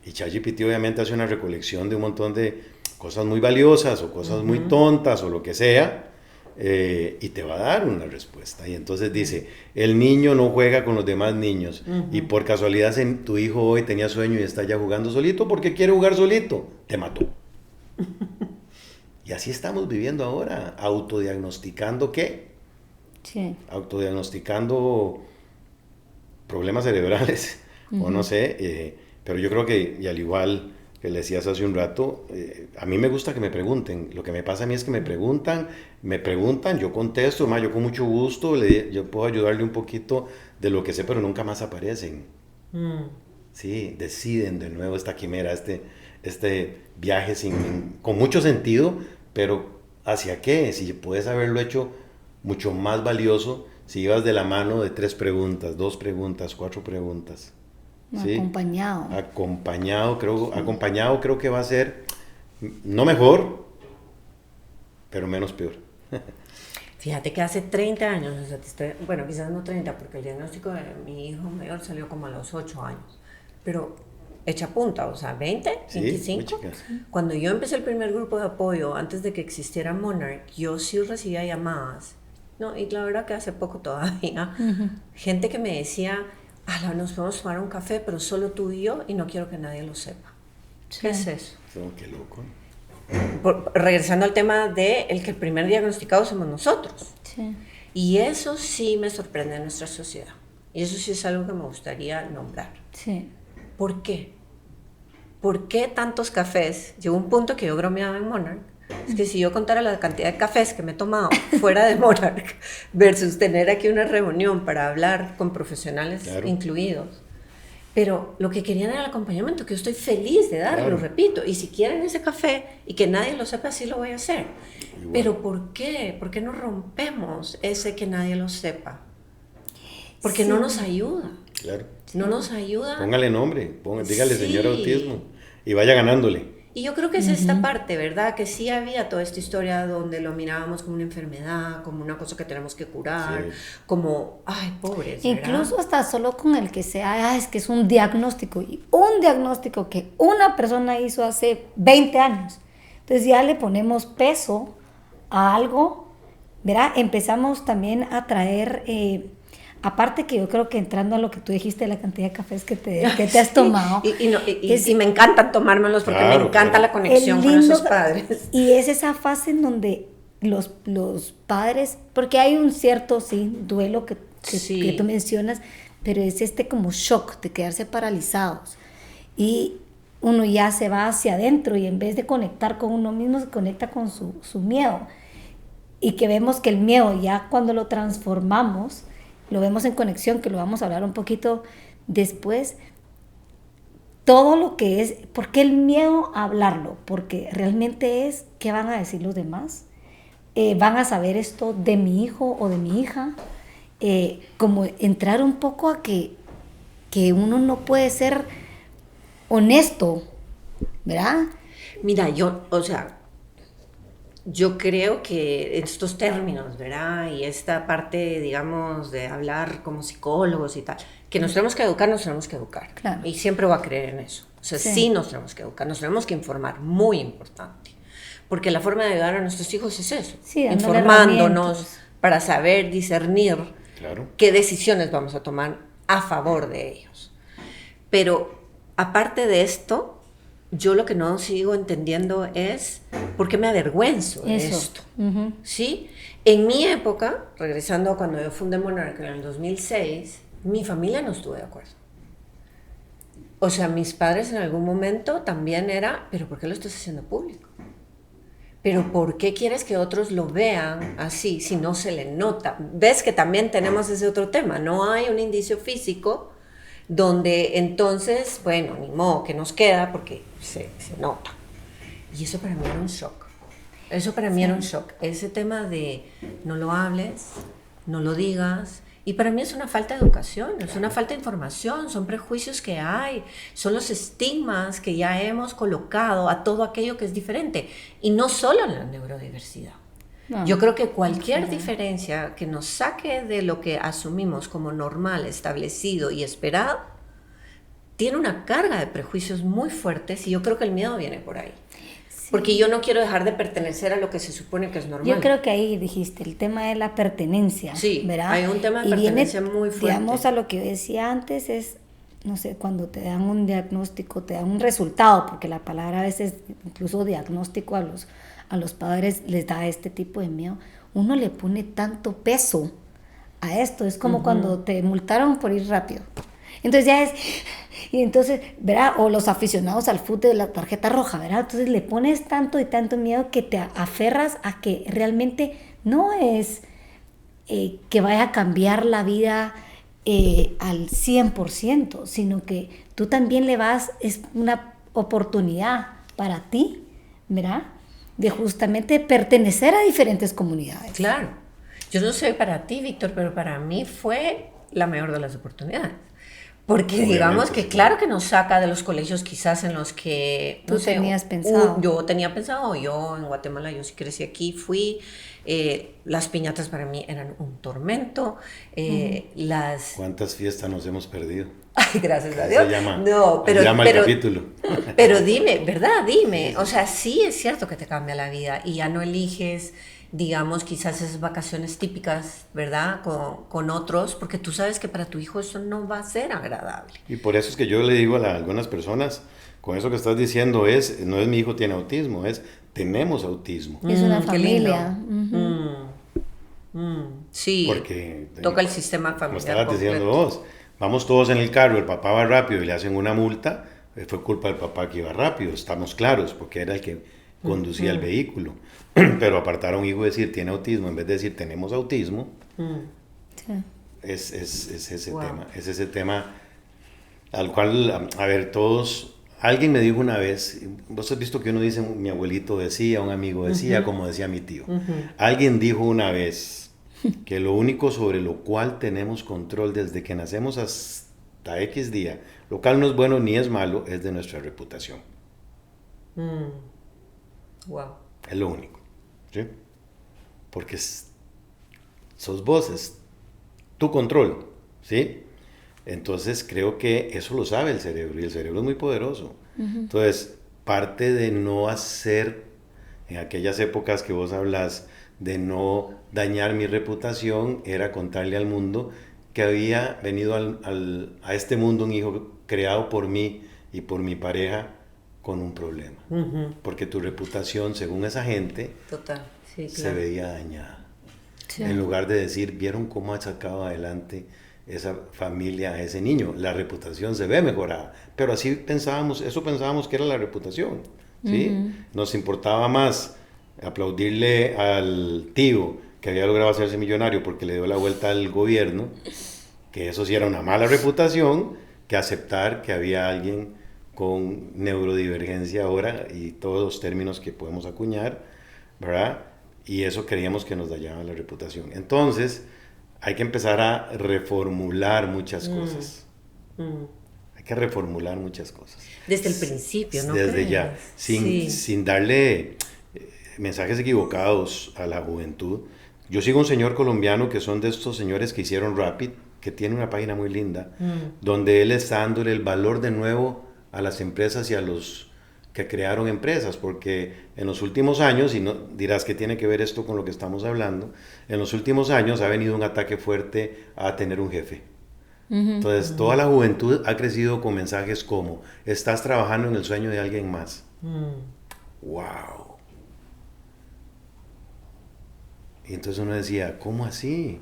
Y ChatGPT obviamente hace una recolección de un montón de cosas muy valiosas, o cosas muy tontas, o lo que sea, y te va a dar una respuesta. Y entonces dice, el niño no juega con los demás niños, y por casualidad tu hijo hoy tenía sueño y está ya jugando solito porque quiere jugar solito, te mató. Y así estamos viviendo ahora, autodiagnosticando ¿qué? Sí. Autodiagnosticando problemas cerebrales, o no sé, pero yo creo que, y al igual que le decías hace un rato, a mí me gusta que me pregunten. Lo que me pasa a mí es que me preguntan, yo contesto, yo con mucho gusto, yo puedo ayudarle un poquito de lo que sé, pero nunca más aparecen. Sí, deciden de nuevo esta quimera, este viaje con mucho sentido, pero ¿hacia qué? Si puedes haberlo hecho mucho más valioso si ibas de la mano de 3 preguntas, 2 preguntas, 4 preguntas. ¿Sí? Acompañado creo que va a ser no mejor, pero menos peor. Fíjate que hace 30 años, o sea, bueno, quizás no 30, porque el diagnóstico de mi hijo mayor salió como a los 8 años, pero echa punta, o sea, 20, sí, 25. Cuando yo empecé el primer grupo de apoyo, antes de que existiera Monarch, yo sí recibía llamadas, ¿no? Y la verdad que hace poco todavía, gente que me decía, nos podemos tomar un café, pero solo tú y yo, y no quiero que nadie lo sepa. Sí. ¿Qué es eso? Qué loco. Regresando al tema de que el primer diagnosticado somos nosotros. Sí. Y eso sí me sorprende en nuestra sociedad. Y eso sí es algo que me gustaría nombrar. Sí. ¿Por qué? ¿por qué tantos cafés? Llegó un punto que yo bromeaba en Monarch. Es que si yo contara la cantidad de cafés que me he tomado fuera de Monarch versus tener aquí una reunión para hablar con profesionales incluidos. Pero lo que querían era el acompañamiento, que yo estoy feliz de darlo, lo repito. Y si quieren ese café y que nadie lo sepa, sí lo voy a hacer. Igual. Pero ¿por qué? ¿Por qué no rompemos ese que nadie lo sepa? Porque no nos ayuda. Claro. No nos ayuda. Póngale nombre, dígale señor autismo y vaya ganándole. Y yo creo que es esta parte, ¿verdad? Que sí había toda esta historia donde lo mirábamos como una enfermedad, como una cosa que tenemos que curar, como, ay, pobres, ¿verdad? Incluso hasta solo con el que sea, es que es un diagnóstico, y un diagnóstico que una persona hizo hace 20 años. Entonces ya le ponemos peso a algo, ¿verdad? Empezamos también a traer... aparte que yo creo que entrando a lo que tú dijiste, la cantidad de cafés que te has tomado. Y me encantan tomármelos porque me encanta la conexión con esos padres. Y es esa fase en donde los padres, porque hay un cierto, duelo que tú mencionas, pero es como shock de quedarse paralizados. Y uno ya se va hacia adentro y en vez de conectar con uno mismo, se conecta con su miedo. Y que vemos que el miedo ya cuando lo transformamos, lo vemos en conexión, que lo vamos a hablar un poquito después, todo lo que es, ¿por qué el miedo a hablarlo? Porque realmente es, ¿qué van a decir los demás? ¿Van a saber esto de mi hijo o de mi hija? Como entrar un poco a que uno no puede ser honesto, ¿verdad? Mira, yo creo que estos términos, ¿verdad? Y esta parte, digamos, de hablar como psicólogos y tal, que nos tenemos que educar. Claro. Y siempre voy a creer en eso. O sea, sí nos tenemos que educar, nos tenemos que informar, muy importante. Porque la forma de ayudar a nuestros hijos es eso, informándonos para saber discernir qué decisiones vamos a tomar a favor de ellos. Pero aparte de esto, yo lo que no sigo entendiendo es por qué me avergüenzo de esto. Uh-huh. ¿Sí? En mi época, regresando a cuando yo fundé Monarch en el 2006, mi familia no estuvo de acuerdo. O sea, mis padres en algún momento también era, ¿pero por qué lo estás haciendo público? ¿Pero por qué quieres que otros lo vean así si no se le nota? ¿Ves que también tenemos ese otro tema? No hay un indicio físico donde entonces, bueno, ni modo, que nos queda porque se nota. Y eso para mí era un shock. Era un shock. Ese tema de no lo hables, no lo digas. Y para mí es una falta de educación, es una falta de información, son prejuicios que hay, son los estigmas que ya hemos colocado a todo aquello que es diferente. Y no solo en la neurodiversidad. No, yo creo que cualquier diferencia que nos saque de lo que asumimos como normal, establecido y esperado, tiene una carga de prejuicios muy fuertes y yo creo que el miedo viene por ahí. Sí. Porque yo no quiero dejar de pertenecer a lo que se supone que es normal. Yo creo que ahí dijiste, el tema de la pertenencia, sí, ¿verdad? Hay un tema de pertenencia muy fuerte. Digamos, a lo que yo decía antes es, no sé, cuando te dan un diagnóstico, te dan un resultado, porque la palabra a veces, incluso diagnóstico a los padres les da este tipo de miedo, uno le pone tanto peso a esto, es como cuando te multaron por ir rápido, entonces ya es, y entonces, ¿verdad? O los aficionados al fútbol de la tarjeta roja, ¿verdad? Entonces le pones tanto y tanto miedo que te aferras a que realmente no es que vaya a cambiar la vida al 100%, sino que tú también es una oportunidad para ti, ¿verdad? De justamente pertenecer a diferentes comunidades. Claro. Yo no sé para ti, Víctor, pero para mí fue la mayor de las oportunidades. Porque digamos que claro que nos saca de los colegios quizás en los que... ¿Tú tenías pensado? Yo tenía pensado, yo en Guatemala, yo sí crecí aquí, fui... las piñatas para mí eran un tormento. ¿Cuántas fiestas nos hemos perdido? Ay, gracias a Dios. Se llama, no, pero, el capítulo. Pero dime, ¿verdad? Dime. O sea, sí es cierto que te cambia la vida y ya no eliges, digamos, quizás esas vacaciones típicas, ¿verdad? Con otros, porque tú sabes que para tu hijo eso no va a ser agradable. Y por eso es que yo le digo a algunas personas, con eso que estás diciendo no es mi hijo tiene autismo, tenemos autismo. Es una familia. Sí, porque toca el sistema familiar. Como estabas diciendo vos, vamos todos en el carro, el papá va rápido y le hacen una multa, fue culpa del papá que iba rápido, estamos claros, porque era el que conducía el vehículo. Pero apartar a un hijo y decir tiene autismo, en vez de decir tenemos autismo, Sí. es ese Wow. tema. Es ese tema al cual, a ver, todos... Alguien me dijo una vez, vos has visto que uno dice, mi abuelito decía, un amigo decía, como decía mi tío. Alguien dijo una vez que lo único sobre lo cual tenemos control desde que nacemos hasta X día, lo cual no es bueno ni es malo, es de nuestra reputación. Wow. Es lo único, ¿sí? Porque sos vos, es tu control, ¿sí? Entonces creo que eso lo sabe el cerebro y el cerebro es muy poderoso. Entonces, parte de no hacer, en aquellas épocas que vos hablas, de no dañar mi reputación, era contarle al mundo que había venido a este mundo un hijo creado por mí y por mi pareja con un problema. Porque tu reputación, según esa gente, Total. Sí, se claro. veía dañada. Sí. En lugar de decir, ¿vieron cómo ha sacado adelante esa familia a ese niño? La reputación se ve mejorada. Pero así pensábamos, eso pensábamos que era la reputación, ¿sí? Nos importaba más aplaudirle al tío que había logrado hacerse millonario porque le dio la vuelta al gobierno, que eso sí era una mala reputación, que aceptar que había alguien con neurodivergencia ahora y todos los términos que podemos acuñar, ¿verdad? Y eso creíamos que nos dañaba la reputación. Entonces, hay que empezar a reformular muchas cosas. Hay que reformular muchas cosas. Desde el principio, ¿no? Desde crees? ya, Sí. sin darle mensajes equivocados a la juventud. Yo sigo un señor colombiano que son de estos señores que hicieron Rapid, que tiene una página muy linda, donde él está dándole el valor de nuevo a las empresas y a los que crearon empresas, porque en los últimos años, y no dirás que tiene que ver esto con lo que estamos hablando, en los últimos años ha venido un ataque fuerte a tener un jefe. Entonces, toda la juventud ha crecido con mensajes como, estás trabajando en el sueño de alguien más. ¡Wow! Y entonces uno decía, ¿cómo así?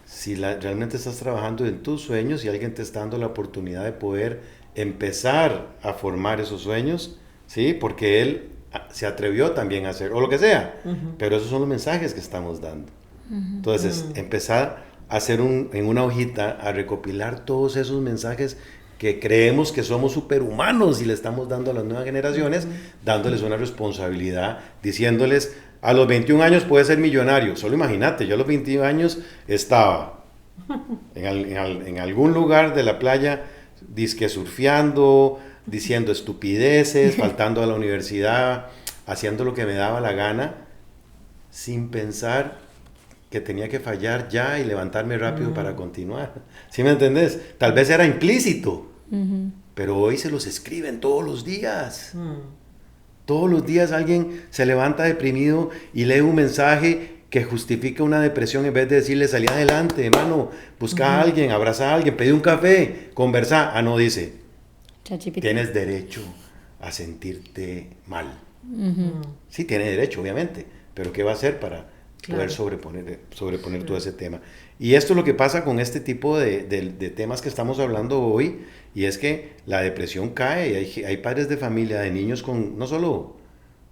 Si realmente estás trabajando en tus sueños y alguien te está dando la oportunidad de poder empezar a formar esos sueños, ¿sí? Porque él se atrevió también a hacer, o lo que sea, pero esos son los mensajes que estamos dando. Entonces, empezar a hacer en una hojita, a recopilar todos esos mensajes que creemos que somos superhumanos y le estamos dando a las nuevas generaciones, dándoles una responsabilidad, diciéndoles, a los 21 años puedes ser millonario. Solo imagínate, yo a los 21 años estaba en algún lugar de la playa, disque surfeando, diciendo estupideces, faltando a la universidad, haciendo lo que me daba la gana, sin pensar que tenía que fallar ya y levantarme rápido para continuar. ¿Sí me entendés? Tal vez era implícito, pero hoy se los escriben todos los días. Todos los días alguien se levanta deprimido y lee un mensaje que justifica una depresión en vez de decirle salí adelante, hermano, busca a alguien, abraza a alguien, pedí un café, conversa. Ah, no, dice, ChatGPT. tienes derecho a sentirte mal. Sí, tiene derecho, obviamente, pero ¿qué va a hacer para poder sobreponer todo ese tema? Y esto es lo que pasa con este tipo de temas que estamos hablando hoy, y es que la depresión cae, hay padres de familia, de niños con no solo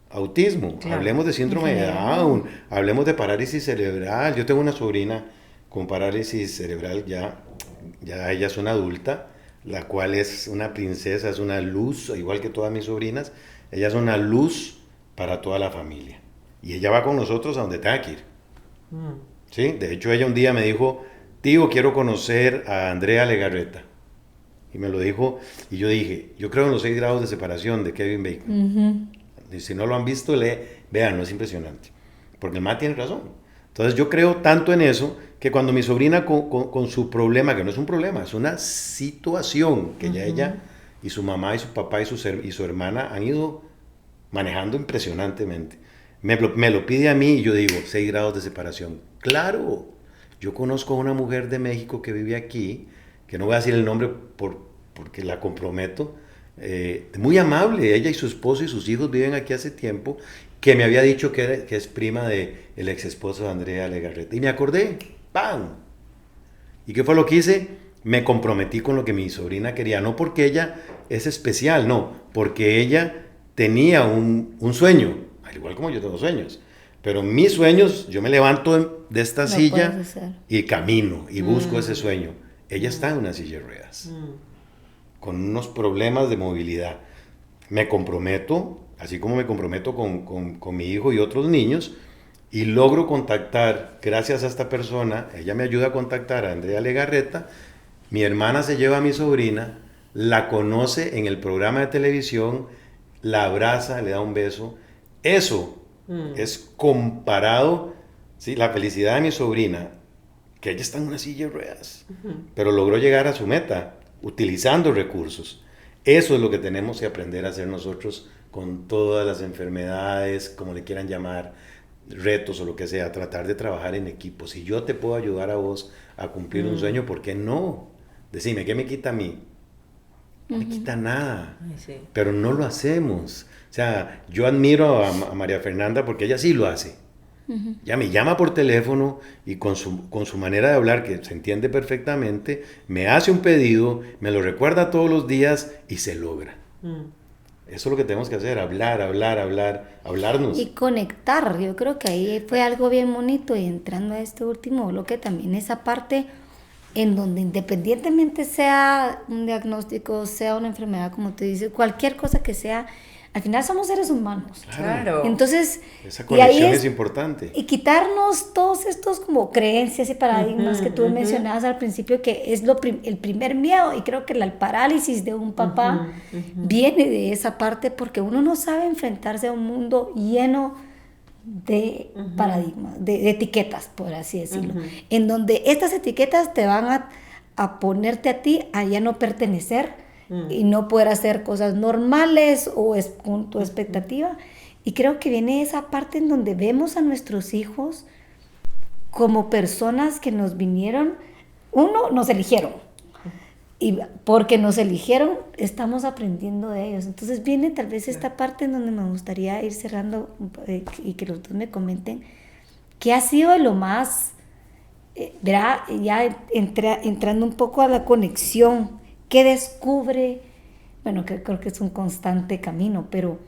autismo, hablemos de síndrome de Down, hablemos de parálisis cerebral. Yo tengo una sobrina con parálisis cerebral, ya ella es una adulta, la cual es una princesa, es una luz, igual que todas mis sobrinas, ella es una luz para toda la familia. Y ella va con nosotros a donde tenga que ir. ¿Sí? De hecho, ella un día me dijo, tío, quiero conocer a Andrea Legarreta. Y me lo dijo, y yo dije, yo creo en los 6 grados de separación de Kevin Bacon. Y si no lo han visto, véanlo, es impresionante. Porque el MA tiene razón. Entonces yo creo tanto en eso, que cuando mi sobrina con su problema, que no es un problema, es una situación que ya ella y su mamá y su papá y su hermana han ido manejando impresionantemente. Me lo pide a mí y yo digo, 6 grados de separación. Claro, yo conozco a una mujer de México que vive aquí, que no voy a decir el nombre porque la comprometo, muy amable, ella y su esposo y sus hijos viven aquí hace tiempo, que me había dicho que es prima del ex esposo de Andrea Legarreta. Y me acordé, ¡pam! ¿Y qué fue lo que hice? me comprometí con lo que mi sobrina quería, no porque ella es especial, no, porque ella tenía un sueño, al igual como yo tengo sueños, pero mis sueños, yo me levanto de esta silla y camino y busco ese sueño. Ella está en una silla de ruedas, con unos problemas de movilidad. Me comprometo, así como me comprometo con mi hijo y otros niños, y logro contactar, gracias a esta persona, ella me ayuda a contactar a Andrea Legarreta. Mi hermana se lleva a mi sobrina, la conoce en el programa de televisión, la abraza, le da un beso. Eso es comparado, ¿sí? La felicidad de mi sobrina, que ella está en una silla de ruedas, pero logró llegar a su meta utilizando recursos. Eso es lo que tenemos que aprender a hacer nosotros con todas las enfermedades, como le quieran llamar, retos o lo que sea, tratar de trabajar en equipo. Si yo te puedo ayudar a vos a cumplir un sueño, ¿por qué no? Decime, ¿qué me quita a mí? No me quita nada, pero no lo hacemos. O sea, yo admiro a María Fernanda porque ella sí lo hace. Ya me llama por teléfono y con su manera de hablar, que se entiende perfectamente, me hace un pedido, me lo recuerda todos los días y se logra. Eso es lo que tenemos que hacer, hablarnos. Y conectar, yo creo que ahí fue algo bien bonito, y entrando a este último bloque también esa parte en donde independientemente sea un diagnóstico, sea una enfermedad, como te dice, cualquier cosa que sea, al final somos seres humanos. Claro. Entonces, esa conexión es importante. Y quitarnos todos estos como creencias y paradigmas que tú mencionabas al principio, que es el primer miedo, y creo que la parálisis de un papá viene de esa parte, porque uno no sabe enfrentarse a un mundo lleno de paradigmas, de etiquetas, por así decirlo, en donde estas etiquetas te van a ponerte a ti a ya no pertenecer y no poder hacer cosas normales o con tu expectativa. Y creo que viene esa parte en donde vemos a nuestros hijos como personas que nos vinieron, nos eligieron, y porque nos eligieron estamos aprendiendo de ellos. Entonces viene tal vez esta parte en donde me gustaría ir cerrando, y que los dos me comenten qué ha sido de lo más, verá, ya entrando un poco a la conexión, qué descubre, bueno, que creo que es un constante camino, pero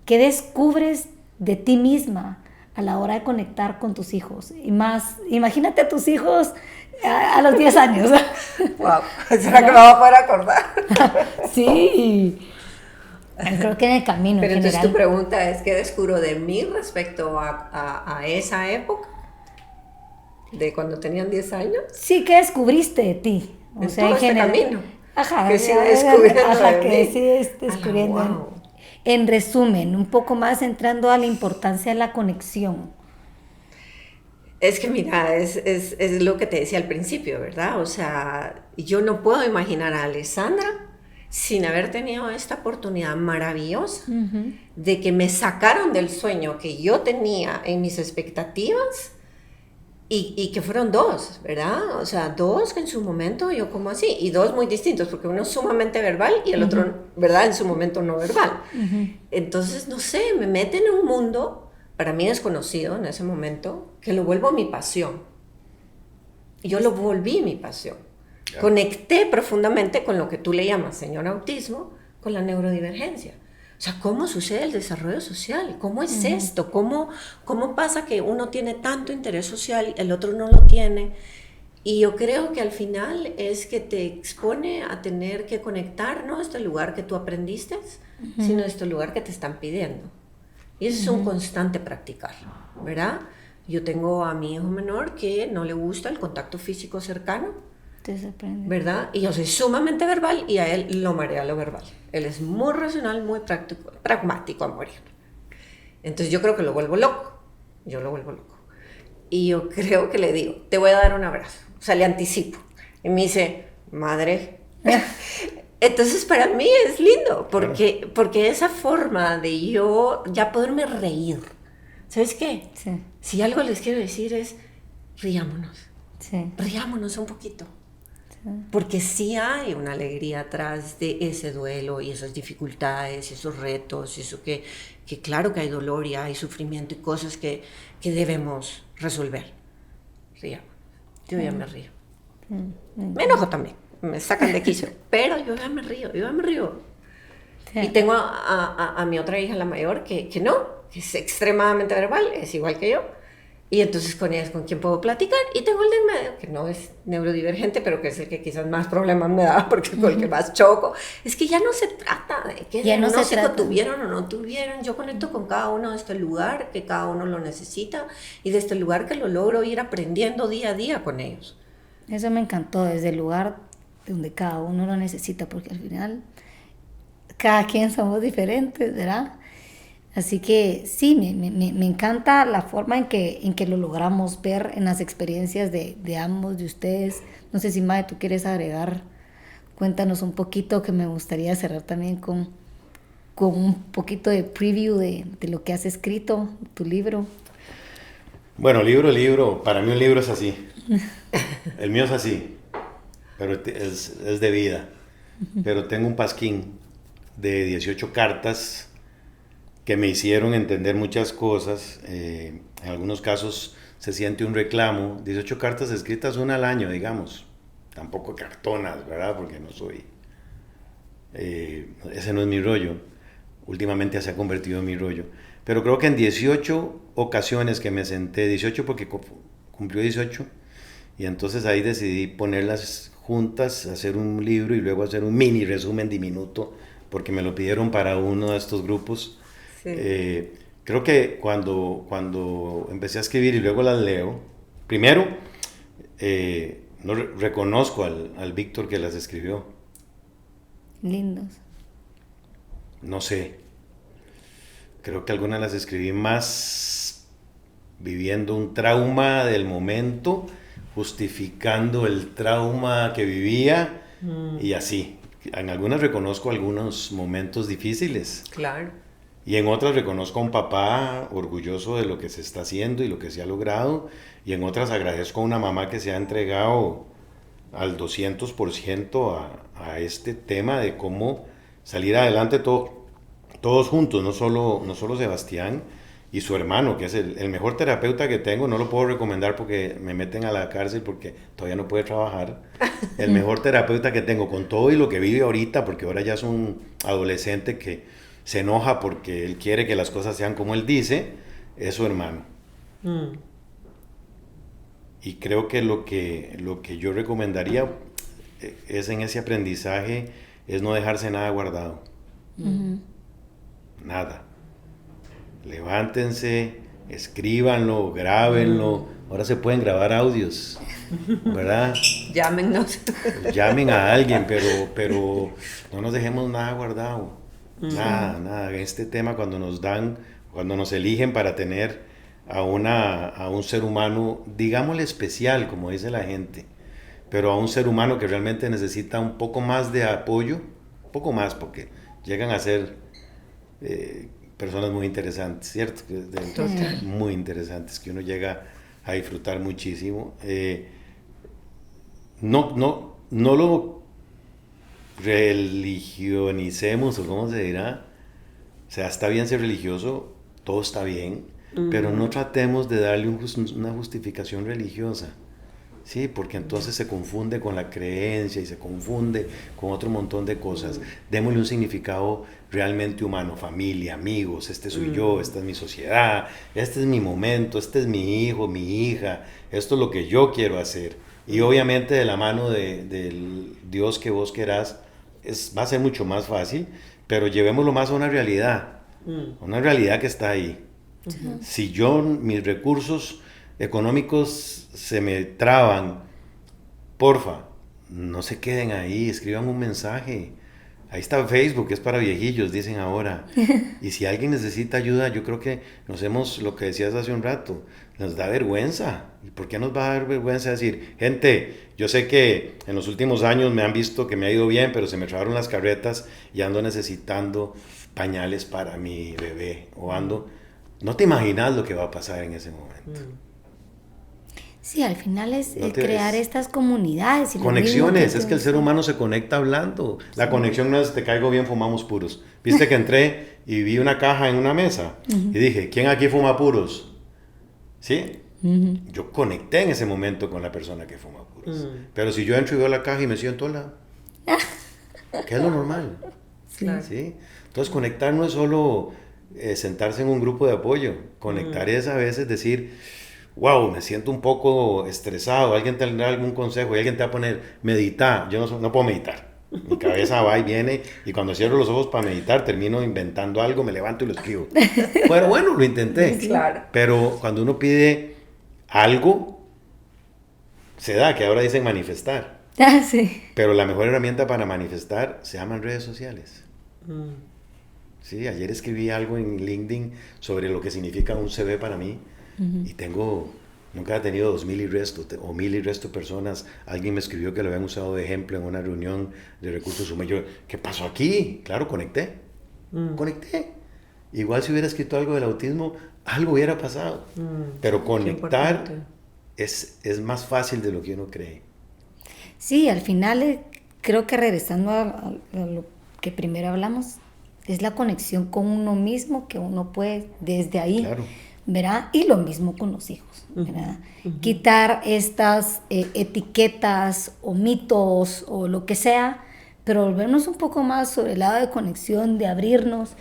qué descubres de ti misma a la hora de conectar con tus hijos. Y más, imagínate a tus hijos a los 10 años. Wow, ¿será que me voy a poder acordar? Sí, creo que en el camino. Pero en entonces general. tu pregunta es, ¿qué descubro de mí respecto a esa época? ¿De cuando tenían 10 años? Sí, ¿qué descubriste de ti? O En sea, todo en este general. camino. Ajá, Que sigo descubriendo de que mí. sigues descubriendo. Ala, wow. En resumen, un poco más entrando a la importancia de la conexión. Es que mira, es lo que te decía al principio, ¿verdad? O sea, yo no puedo imaginar a Alessandra sin haber tenido esta oportunidad maravillosa de que me sacaron del sueño que yo tenía en mis expectativas, y que fueron dos, ¿verdad? O sea, dos que en su momento yo como así, y dos muy distintos, porque uno es sumamente verbal y el otro, ¿verdad? En su momento no verbal. Entonces, no sé, me meten en un mundo para mí desconocido en ese momento, que lo vuelvo mi pasión. Y yo lo volví mi pasión. Yeah. Conecté profundamente con lo que tú le llamas, señor autismo, con la neurodivergencia. O sea, ¿cómo sucede el desarrollo social? ¿Cómo es esto? ¿Cómo pasa que uno tiene tanto interés social y el otro no lo tiene? Y yo creo que al final es que te expone a tener que conectar, no este lugar que tú aprendiste, sino este lugar que te están pidiendo. Y eso es un constante practicar, ¿verdad? Yo tengo a mi hijo menor que no le gusta el contacto físico cercano, ¿verdad? Y yo soy sumamente verbal y a él lo marea lo verbal. Él es muy racional, muy práctico, pragmático a morir. Entonces yo creo que lo vuelvo loco. Yo lo vuelvo loco. Y yo creo que le digo, te voy a dar un abrazo. O sea, le anticipo. Y me dice, madre. Entonces para mí es lindo, porque esa forma de yo ya poderme reír. ¿Sabes qué? Sí. Si algo les quiero decir es, riámonos. Sí. Riámonos un poquito. Porque sí hay una alegría atrás de ese duelo y esas dificultades y esos retos y eso que claro que hay dolor y hay sufrimiento y cosas que debemos resolver. Ríamos. Yo ya me río. Me enojo también, me sacan de quicio, pero yo ya me río. Sí. Y tengo a mi otra hija, la mayor, que no, que es extremadamente verbal, es igual que yo. Y entonces con ella es con quien puedo platicar. Y tengo el de en medio, que no es neurodivergente, pero que es el que quizás más problemas me da, porque es con el que más choco. Es que ya no se trata de que Ya no se trata. tuvieron o no tuvieron. Yo conecto con cada uno de este lugar, que cada uno lo necesita, y de este lugar que lo logro ir aprendiendo día a día con ellos. Eso me encantó, desde el lugar donde cada uno lo necesita, porque al final cada quien somos diferentes, ¿verdad? Así que sí, me encanta la forma en que lo logramos ver en las experiencias de ambos, de ustedes. No sé si, Mae, tú quieres agregar, cuéntanos un poquito, que me gustaría cerrar también con un poquito de preview de lo que has escrito, tu libro. Bueno, libro, para mí un libro es así. El mío es así, pero es de vida. Pero tengo un pasquín de 18 cartas que me hicieron entender muchas cosas. En algunos casos se siente un reclamo. 18 cartas escritas, una al año, digamos. Tampoco cartonas, ¿verdad? Porque no soy... ese no es mi rollo. Últimamente se ha convertido en mi rollo. Pero creo que en 18 ocasiones que me senté, 18 porque cumplió 18, y entonces ahí decidí ponerlas juntas, hacer un libro y luego hacer un mini resumen diminuto, porque me lo pidieron para uno de estos grupos. Sí. Creo que cuando empecé a escribir y luego las leo, primero no reconozco al Víctor que las escribió. Lindos. No sé, creo que algunas las escribí más viviendo un trauma del momento, justificando el trauma que vivía y así. En algunas reconozco algunos momentos difíciles. Claro. Y en otras reconozco a un papá orgulloso de lo que se está haciendo y lo que se ha logrado. Y en otras agradezco a una mamá que se ha entregado al 200% a este tema de cómo salir adelante todos juntos, no solo Sebastián y su hermano, que es el mejor terapeuta que tengo. No lo puedo recomendar porque me meten a la cárcel porque todavía no puede trabajar. El mejor terapeuta que tengo, con todo y lo que vive ahorita, porque ahora ya es un adolescente que se enoja porque él quiere que las cosas sean como él dice, es su hermano. Y creo que lo que yo recomendaría es, en ese aprendizaje, es no dejarse nada guardado. Nada. Levántense, escríbanlo, grábenlo. Ahora se pueden grabar audios, ¿verdad? Llámenos. Llamen a alguien, pero no nos dejemos nada guardado. Nada. Este tema, cuando nos eligen para tener a un ser humano, digámosle especial, como dice la gente, pero a un ser humano que realmente necesita un poco más de apoyo, un poco más, porque llegan a ser personas muy interesantes, ¿cierto? Muy interesantes, que uno llega a disfrutar muchísimo. No lo religionicemos, o cómo se dirá. O sea, está bien ser religioso, todo está bien, pero no tratemos de darle una justificación religiosa. Sí, porque entonces se confunde con la creencia y se confunde con otro montón de cosas. Démosle un significado realmente humano: familia, amigos, este soy yo, esta es mi sociedad, este es mi momento, este es mi hijo, mi hija, esto es lo que yo quiero hacer. Y obviamente de la mano del Dios que vos querás, va a ser mucho más fácil, pero llevémoslo más a una realidad que está ahí. Si mis recursos económicos se me traban, porfa, no se queden ahí, escriban un mensaje. Ahí está Facebook, que es para viejillos, dicen ahora. Y si alguien necesita ayuda, yo creo que lo que decías hace un rato, nos da vergüenza. ¿Y por qué nos va a dar vergüenza decir, gente, yo sé que en los últimos años me han visto que me ha ido bien, pero se me trabaron las carretas y ando necesitando pañales para mi bebé, no te imaginas lo que va a pasar en ese momento. Sí, al final es crear estas comunidades. Y conexiones, es que el ser humano se conecta hablando. La conexión no es te caigo bien, fumamos puros. Viste que entré y vi una caja en una mesa y dije, ¿quién aquí fuma puros? ¿Sí? Yo conecté en ese momento con la persona que fuma puros. Pero si yo entro y veo la caja y me siento la... ¿Qué es lo normal? Sí. ¿Sí? Entonces, conectar no es solo sentarse en un grupo de apoyo. Conectar es a veces decir, wow, me siento un poco estresado, alguien te da algún consejo y alguien te va a poner, medita. Yo no puedo meditar. Mi cabeza va y viene y cuando cierro los ojos para meditar termino inventando algo, me levanto y lo escribo. Pero bueno, lo intenté. Claro. Pero cuando uno pide algo, se da, que ahora dicen manifestar. Ah, sí. Pero la mejor herramienta para manifestar se llaman redes sociales. Sí, ayer escribí algo en LinkedIn sobre lo que significa un CV para mí y nunca he tenido 2,000 y resto o 1,000 y resto personas. Alguien me escribió que lo habían usado de ejemplo en una reunión de recursos humanos. Yo, ¿qué pasó aquí? Claro, conecté. Igual si hubiera escrito algo del autismo, algo hubiera pasado. Pero conectar es más fácil de lo que uno cree. Sí, al final creo que regresando a lo que primero hablamos, es la conexión con uno mismo que uno puede desde ahí, Claro. ¿verdad? Y lo mismo con los hijos, ¿verdad? Quitar estas etiquetas o mitos o lo que sea, pero volvernos un poco más sobre el lado de conexión, de abrirnos,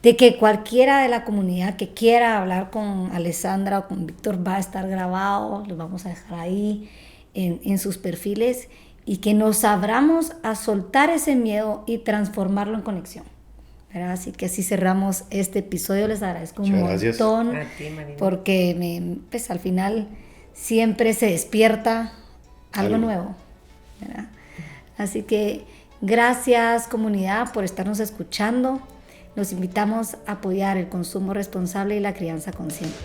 de que cualquiera de la comunidad que quiera hablar con Alessandra o con Víctor va a estar grabado, los vamos a dejar ahí en sus perfiles y que nos abramos a soltar ese miedo y transformarlo en conexión. ¿Verdad? Así que así cerramos este episodio. Les agradezco un montón A ti, Marina. porque pues, al final siempre se despierta algo nuevo, ¿verdad? Así que gracias comunidad por estarnos escuchando. Los invitamos a apoyar el consumo responsable y la crianza consciente.